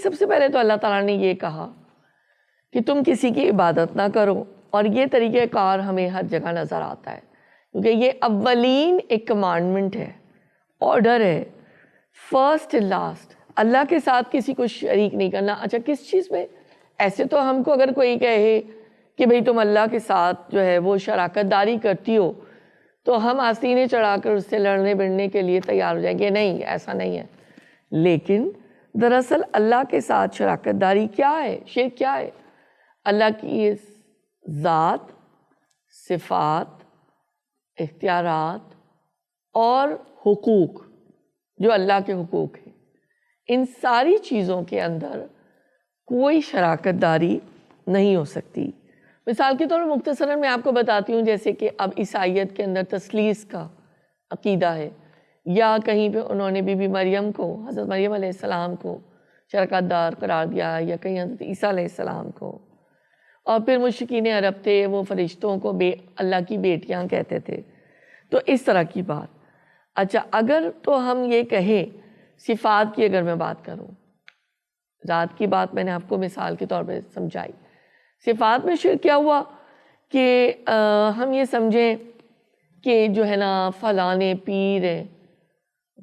سب سے پہلے تو اللہ تعالیٰ نے یہ کہا کہ تم کسی کی عبادت نہ کرو، اور یہ طریقہ کار ہمیں ہر جگہ نظر آتا ہے، کیونکہ یہ اولین ایک کمانڈمنٹ ہے، آرڈر ہے، فرسٹ لاسٹ، اللہ کے ساتھ کسی کو شریک نہیں کرنا۔ اچھا کس چیز میں؟ ایسے تو ہم کو اگر کوئی کہے کہ بھئی تم اللہ کے ساتھ جو ہے وہ شراکت داری کرتی ہو، تو ہم آستینے چڑھا کر اس سے لڑنے بڑھنے کے لیے تیار ہو جائیں گے، نہیں ایسا نہیں ہے۔ لیکن دراصل اللہ کے ساتھ شراکت داری کیا ہے، شرک کیا ہے؟ اللہ کی ذات، صفات، اختیارات اور حقوق، جو اللہ کے حقوق ہیں، ان ساری چیزوں کے اندر کوئی شراکت داری نہیں ہو سکتی۔ مثال کے طور پر مختصراً میں آپ کو بتاتی ہوں، جیسے کہ اب عیسائیت کے اندر تثلیث کا عقیدہ ہے، یا کہیں پہ انہوں نے بی بی مریم کو، حضرت مریم علیہ السلام کو شراکت دار قرار دیا، یا کہیں حضرت عیسیٰ علیہ السلام کو، اور پھر مشرکین عرب تھے وہ فرشتوں کو اللہ کی بیٹیاں کہتے تھے، تو اس طرح کی بات۔ اچھا اگر تو ہم یہ کہیں صفات کی، اگر میں بات کروں، ذات کی بات میں نے آپ کو مثال کے طور پہ سمجھائی، صفات میں شرک کیا ہوا کہ ہم یہ سمجھیں کہ جو ہے نا فلانے پیر ہیں،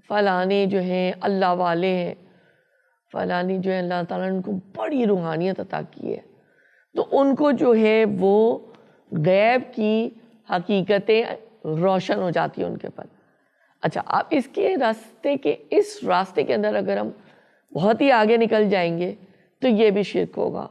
فلانے جو ہیں اللہ والے ہیں، فلانے جو ہے اللہ تعالیٰ نے ان کو بڑی روحانیت عطا کی ہے، تو ان کو جو ہے وہ غیب کی حقیقتیں روشن ہو جاتی ہیں ان کے پر۔ اچھا اب اس راستے کے اندر اگر ہم بہت ہی آگے نکل جائیں گے تو یہ بھی شرک ہوگا۔